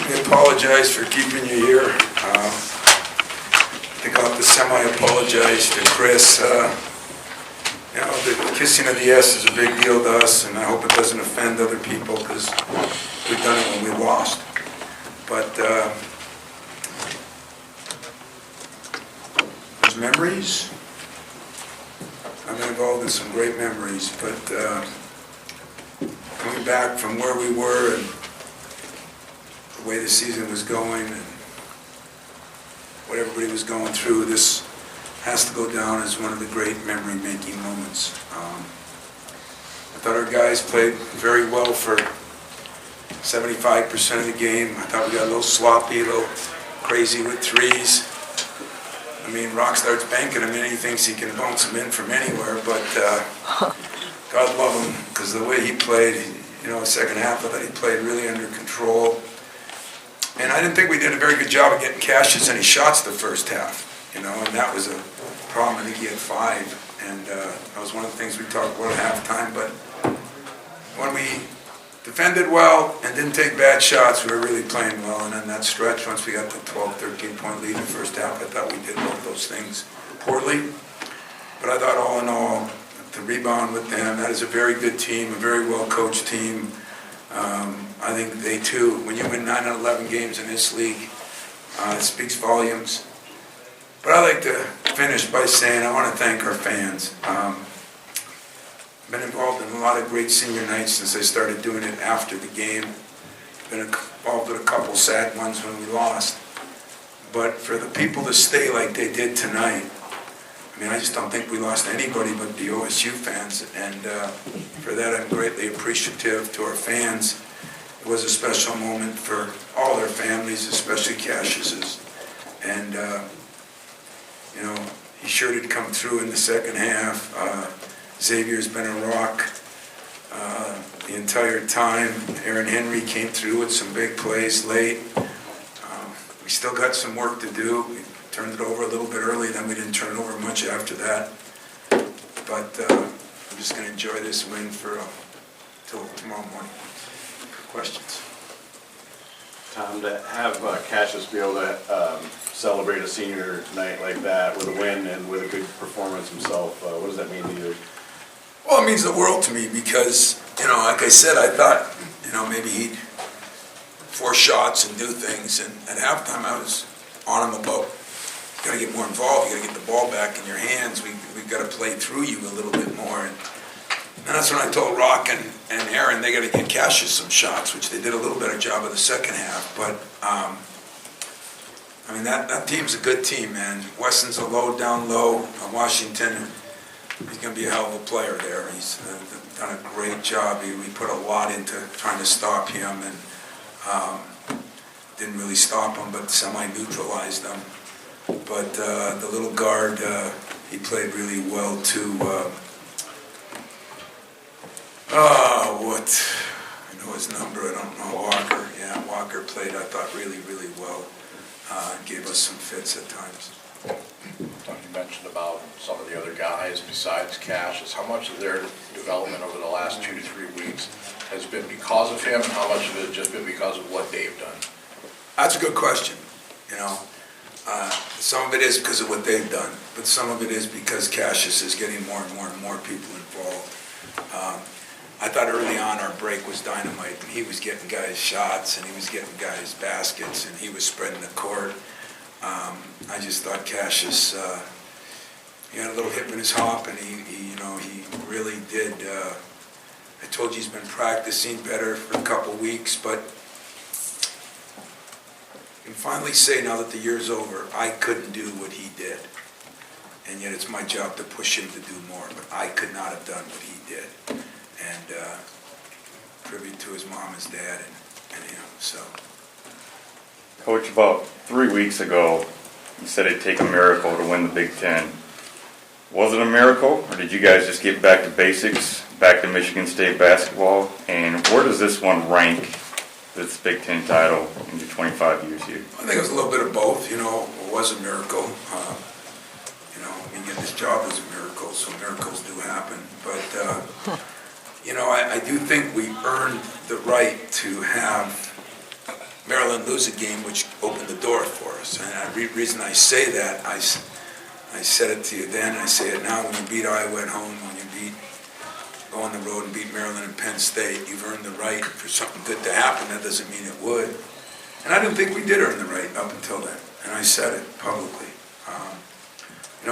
We apologize for keeping you here. I think I'll have to semi-apologize to Chris. The kissing of the ass is a big deal to us, and I hope it doesn't offend other people because we've done it when we lost. But there's memories. I've been involved in some great memories, but coming back from where we were and the way the season was going and what everybody was going through, this has to go down as one of the great memory-making moments. I thought our guys played very well for 75% of the game. I thought we got a little sloppy, a little crazy with threes. I mean, Rock starts banking him in, he thinks he can bounce him in from anywhere, but God love him, because the way he played, second half, I thought he played really under control. And I didn't think we did a very good job of getting Cassius any shots the first half, and that was a problem. I think he had 5, and that was one of the things we talked about at halftime. But when we defended well and didn't take bad shots, we were really playing well. And in that stretch, once we got the 12, 13-point lead in the first half, I thought we did both those things poorly. But I thought all in all, the rebound with them, that is a very good team, a very well-coached team. I think they too, when you win 9 out of 11 games in this league, it speaks volumes. But I'd like to finish by saying I want to thank our fans. I've been involved in a lot of great senior nights since I started doing it after the game. Been involved with a couple sad ones when we lost. But for the people to stay like they did tonight, I just don't think we lost anybody but the OSU fans. And for that, I'm greatly appreciative to our fans. It was a special moment for all their families, especially Cassius's. And, he sure did come through in the second half. Xavier's been a rock the entire time. Aaron Henry came through with some big plays late. We still got some work to do. We turned it over a little bit early, then we didn't turn it over much after that. But I'm just going to enjoy this win till tomorrow morning. Questions? Tom, to have Cassius be able to celebrate a senior night like that with a win and with a good performance himself, what does that mean to you? Well, it means the world to me because, like I said, I thought, maybe he'd force shots and do things. And at halftime, I was on him about, you got to get more involved. You got to get the ball back in your hands. We've got to play through you a little bit more. And that's when I told Rock and Aaron they got to get Cassius some shots, which they did a little better job of the second half. But, that team's a good team, man. Weston's a down low. Washington, he's going to be a hell of a player there. He's done a great job. We put a lot into trying to stop him and didn't really stop him, but semi-neutralized him. But the little guard, he played really well too. I know his number, I don't know, Walker. Yeah, Walker played, I thought, really, really well. Gave us some fits at times. Tom, you mentioned about some of the other guys besides Cassius. How much of their development over the last 2 to 3 weeks has been because of him, and how much of it has just been because of what they've done? That's a good question. Some of it is because of what they've done, but some of it is because Cassius is getting more and more and more people involved. I thought early on our break was dynamite. He was getting guys shots, and he was getting guys baskets, and he was spreading the court. I just thought Cassius, he had a little hip in his hop, and he really did. I told you he's been practicing better for a couple weeks, but I can finally say now that the year's over, I couldn't do what he did. And yet it's my job to push him to do more, but I could not have done what he did. And tribute to his mom, his dad, and him, so. Coach, about 3 weeks ago, you said it'd take a miracle to win the Big Ten. Was it a miracle, or did you guys just get back to basics, back to Michigan State basketball? And where does this one rank, this Big Ten title, in your 25 years here? I think it was a little bit of both. It was a miracle. Getting this job was a miracle, so miracles do happen. But, I do think we earned the right to have Maryland Maryland lose a game, which opened the door for us. And the reason I say that, I said it to you then, I say it now, when you beat Iowa at home, when you go on the road and beat Maryland and Penn State, you've earned the right for something good to happen. That doesn't mean it would. And I didn't think we did earn the right up until then. And I said it publicly.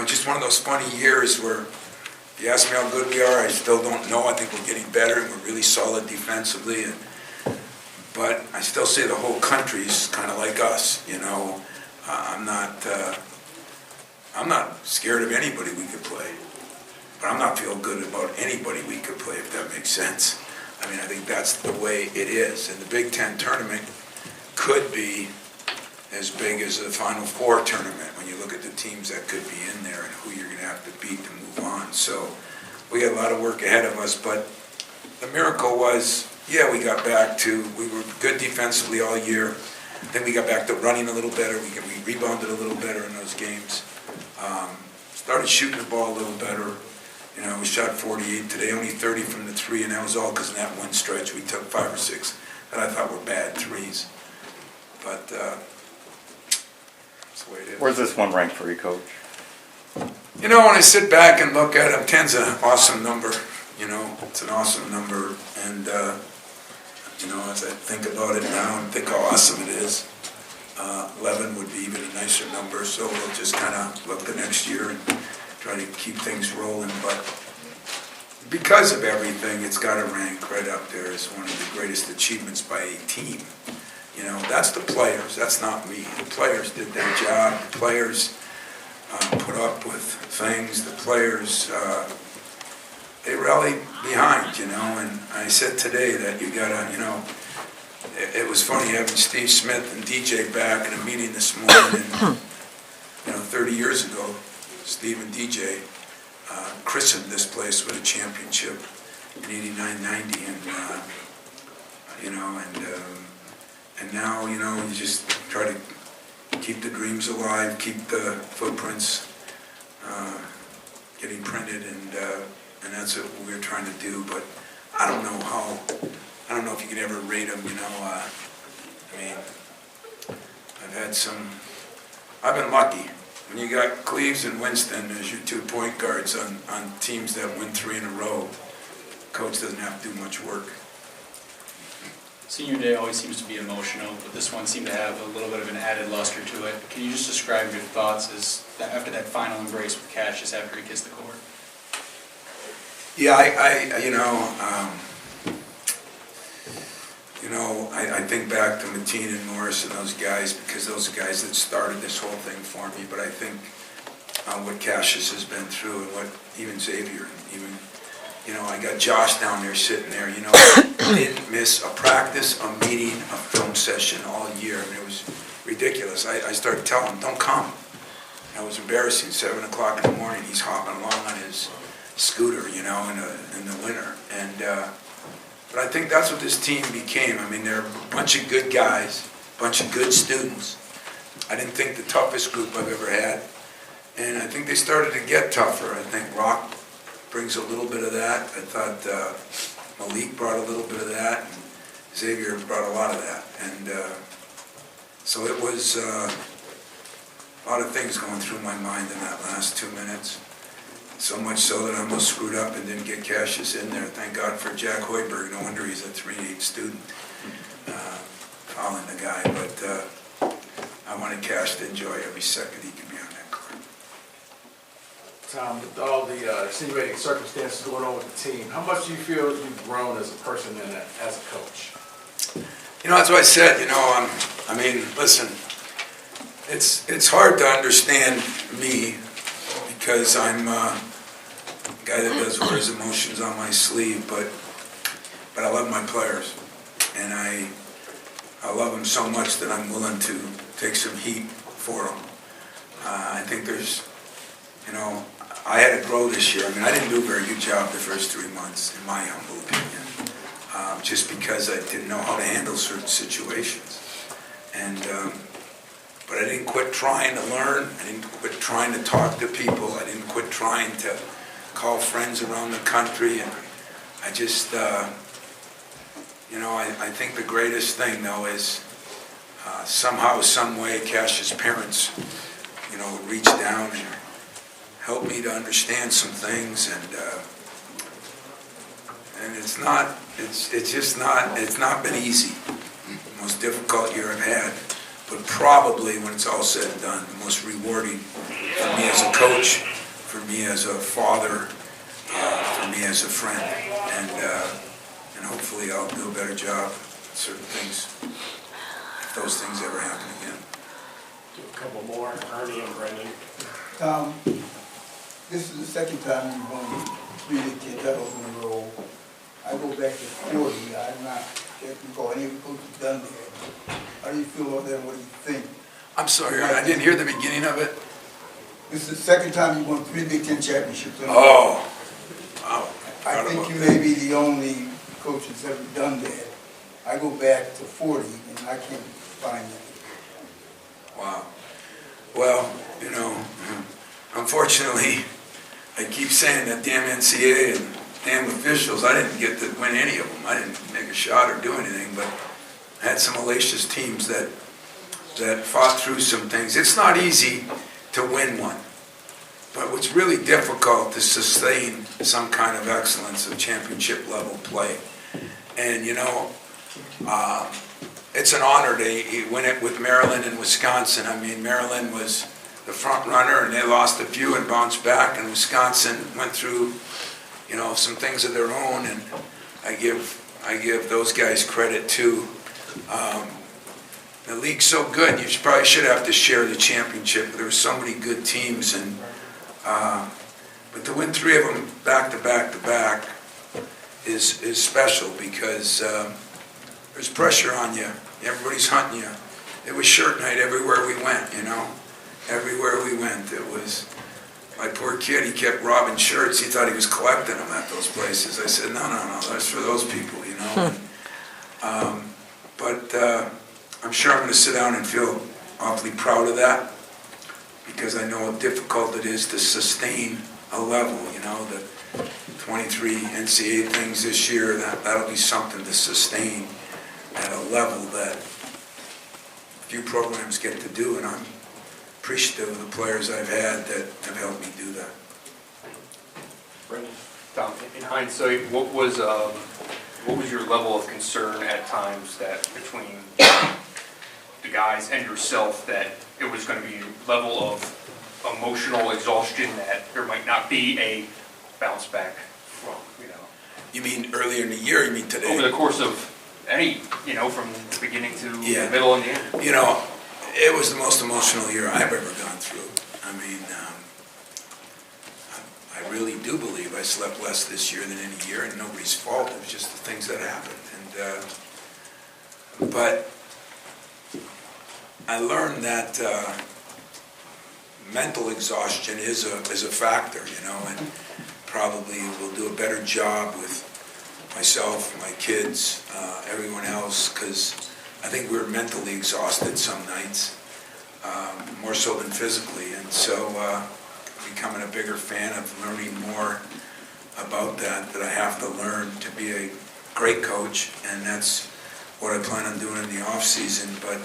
Just one of those funny years where, if you ask me how good we are, I still don't know. I think we're getting better and we're really solid defensively. But I still say the whole country's kind of like us. I'm not scared of anybody we could play. But I'm not feeling good about anybody we could play, if that makes sense. I think that's the way it is. And the Big Ten tournament could be as big as the Final Four tournament when you look at the teams that could be in there and who you're going to have to beat to move on. So we got a lot of work ahead of us, but the miracle was, we got back to, we were good defensively all year. Then we got back to running a little better. We rebounded a little better in those games. Started shooting the ball a little better. We shot 48 today, only 30 from the three, and that was all because in that one stretch we took 5 or 6 that I thought were bad threes. But that's the way it is. Where's this one ranked for you, Coach? When I sit back and look at him, 10's an awesome number. It's an awesome number. And, as I think about it now and think how awesome it is, 11 would be even a nicer number. So we'll just kind of look the next year and try to keep things rolling. But because of everything, it's got to rank right up there as one of the greatest achievements by a team. That's the players. That's not me. The players did their job. The players put up with things. The players, they rallied behind, and I said today that you got to, it was funny having Steve Smith and DJ back in a meeting this morning. And, 30 years ago, Steve and DJ christened this place with a championship in 89-90, and now, you just try to keep the dreams alive, keep the footprints getting printed, and that's what we're trying to do. But I don't know if you could ever rate them, I've been lucky. When you got Cleves and Winston as your 2 point guards on teams that win 3 in a row, coach doesn't have to do much work. Senior day always seems to be emotional, but this one seemed to have a little bit of an added luster to it. Can you just describe your thoughts after that final embrace with Cassius after he kissed the court? Yeah, I think back to Mateen and Morris and those guys, because those are guys that started this whole thing for me. But I think what Cassius has been through, and what even Xavier, even I got Josh down there sitting there. Didn't miss a practice, a meeting, a film session all year. It was ridiculous. I started telling him, don't come. That was embarrassing. 7 o'clock in the morning, he's hopping along on his scooter, in the winter. And but I think that's what this team became. They're a bunch of good guys, a bunch of good students. I didn't think the toughest group I've ever had. And I think they started to get tougher. I think Rock brings a little bit of that. I thought Malik brought a little bit of that. And Xavier brought a lot of that. And so it was a lot of things going through my mind in that last 2 minutes. So much so that I almost screwed up and didn't get Cassius in there. Thank God for Jack Hoiberg. No wonder he's a 3-8 student, fouling the guy. But I wanted Cash to enjoy every second he could be on that court. Tom, with all the extenuating circumstances going on with the team, how much do you feel you've grown as a person and as a coach? That's what I said. Listen, it's hard to understand me because I'm a guy that does wear his emotions on my sleeve, but I love my players, and I love them so much that I'm willing to take some heat for them. I think there's, I had to grow this year. I didn't do a very good job the first 3 months, in my humble opinion, just because I didn't know how to handle certain situations. And but I didn't quit trying to learn. I didn't quit trying to talk to people. I didn't quit trying to call friends around the country. And I just, I think the greatest thing, though, is somehow, some way, Cassius' parents, would reach down and help me to understand some things, and it's not been easy. The most difficult year I've had, but probably when it's all said and done, the most rewarding for me as a coach, for me as a father, for me as a friend, and hopefully I'll do a better job at certain things if those things ever happen again. Do a couple more, Ernie and Brendan. Tom, this is the second time you've won 3 Big Ten titles in a row. I go back to 40. I'm not, can't recall any coach who's done that. How do you feel about that and what do you think? I'm sorry, I didn't hear the beginning of it. This is the second time you won 3 Big Ten championships in a row. Oh, wow. I think you may be the only coach that's ever done that. I go back to 40 and I can't find that. Wow. Well, unfortunately, I keep saying that damn NCAA and damn officials, I didn't get to win any of them. I didn't make a shot or do anything, but I had some hellacious teams that fought through some things. It's not easy to win one, but what's really difficult is sustain some kind of excellence of championship level play. And it's an honor to win it with Maryland and Wisconsin. I mean, Maryland was the front runner, and they lost a few and bounced back, and Wisconsin went through, some things of their own, and I give those guys credit too. The league's so good, you probably should have to share the championship. There were so many good teams, and but to win 3 of them back to back to back is special because there's pressure on you. Everybody's hunting you. It was shirt night everywhere we went, Everywhere we went. It was, my poor kid, he kept robbing shirts. He thought he was collecting them at those places. I said, no, that's for those people, But I'm sure I'm going to sit down and feel awfully proud of that because I know how difficult it is to sustain a level, the 23 NCAA things this year, that'll be something to sustain at a level that few programs get to do, and I'm appreciative of the players I've had that have helped me do that. Brendan. Tom, in hindsight, what was your level of concern at times that between the guys and yourself that it was going to be a level of emotional exhaustion that there might not be a bounce back from, You mean earlier in the year, you mean today? over the course of any, from the beginning to Yeah. the middle and the end? It was the most emotional year I've ever gone through. I mean, I really do believe I slept less this year than any year, and nobody's fault. It was just the things that happened. But I learned that mental exhaustion is a factor, and probably will do a better job with myself, my kids, everyone else, because I think we were mentally exhausted some nights, more so than physically, and so becoming a bigger fan of learning more about that I have to learn to be a great coach, and that's what I plan on doing in the off season. But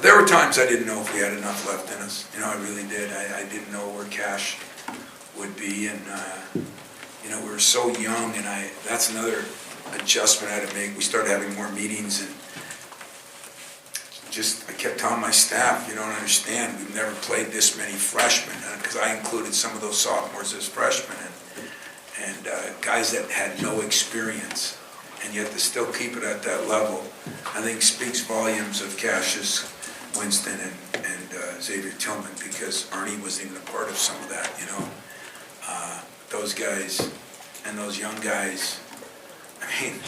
there were times I didn't know if we had enough left in us. I really did. I didn't know where Cash would be, and we were so young, and that's another adjustment I had to make. We started having more meetings, and I kept telling my staff, you don't understand, we've never played this many freshmen, because I included some of those sophomores as freshmen, and guys that had no experience, and yet to still keep it at that level, I think speaks volumes of Cassius Winston and Xavier Tillman, because Arnie was even a part of some of that, those guys and those young guys. I mean,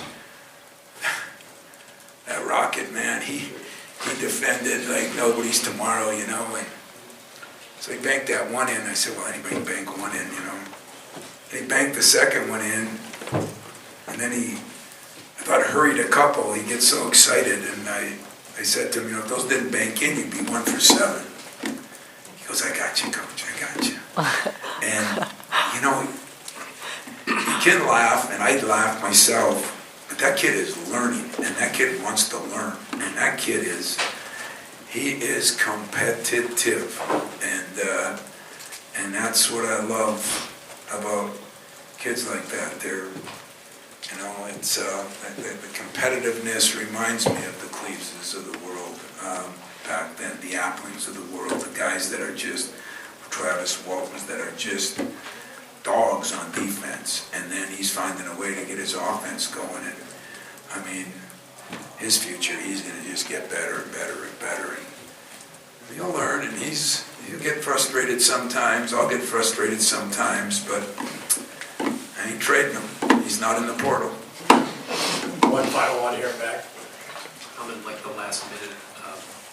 that Rocket, man, he defended like nobody's tomorrow, and so he banked that one in. I said, well, anybody can bank one in, And he banked the second one in, and then I thought I hurried a couple. He gets so excited, and I said to him, if those didn't bank in, you'd be 1 for 7. He goes, I got you, Coach, I got you. And, you can laugh, and I'd laugh myself, but that kid is learning, and that kid wants to learn, and that kid is, he is competitive, and that's what I love about kids like that. They're, you know, it's the competitiveness reminds me of the Cleveses of the world back then, the Applings of the world, the guys that are just Travis Waltons that are just dogs on defense, and then he's finding a way to get his offense going. And I mean, his future, he's going to just get better and better and better. And he'll learn, and he'll get frustrated sometimes. I'll get frustrated sometimes, but I ain't trading him. He's not in the portal. One final one here, back. I'm in like the last minute.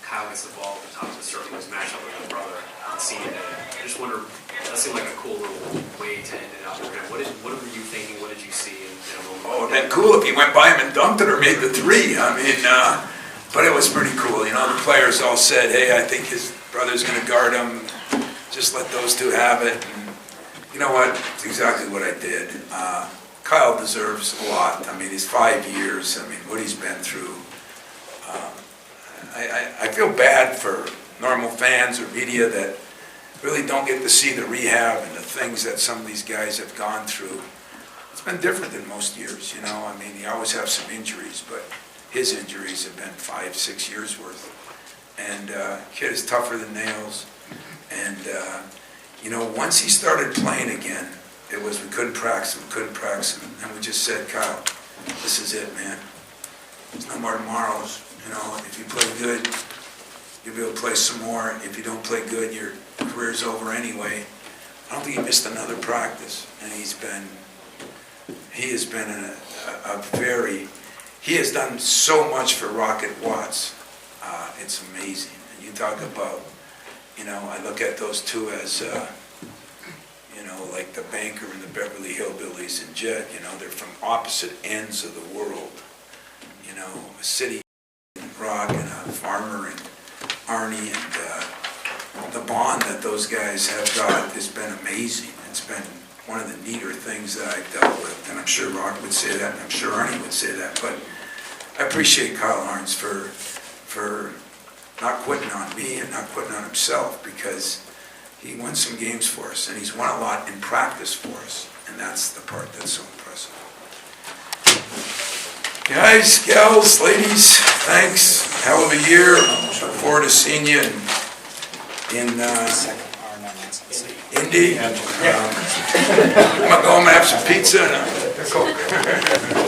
Kyle gets the ball at the top of the circle, his matchup with his brother on senior day. I just wonder, that seemed like a cool little way to end it out for him. What were you thinking? What did you see in a moment? Oh, it'd been cool if he went by him and dunked it or made the three. I mean, but it was pretty cool. You know, the players all said, hey, I think his brother's going to guard him. Just let those two have it. And you know what? It's exactly what I did. Kyle deserves a lot. I mean, he's 5 years. I mean, what he's been through. I feel bad for normal fans or media that really don't get to see the rehab and the things that some of these guys have gone through. It's been different than most years, you know. I mean, you always have some injuries, but his injuries have been 5-6 years worth. And kid is tougher than nails. And, you know, once he started playing again, it was we couldn't practice him. And we just said, Kyle, this is it, man. There's no more tomorrows. You know, if you play good, you'll be able to play some more. If you don't play good, your career's over anyway. I don't think he missed another practice. And he has been he has done so much for Rocket Watts. It's amazing. And you talk about, you know, I look at those two as, you know, like the banker and the Beverly Hillbillies and Jet. You know, they're from opposite ends of the world. You know, a city Rock and a farmer and Arnie, and the bond that those guys have got has been amazing. It's been one of the neater things that I've dealt with, and I'm sure Rock would say that, and I'm sure Arnie would say that, but I appreciate Kyle Arns for not quitting on me and not quitting on himself, because he won some games for us, and he's won a lot in practice for us, and that's the part that's so impressive. Guys, gals, ladies, thanks. Hell of a year. Look forward to seeing you in Indy. I'm going to go home and have some pizza and a Coke.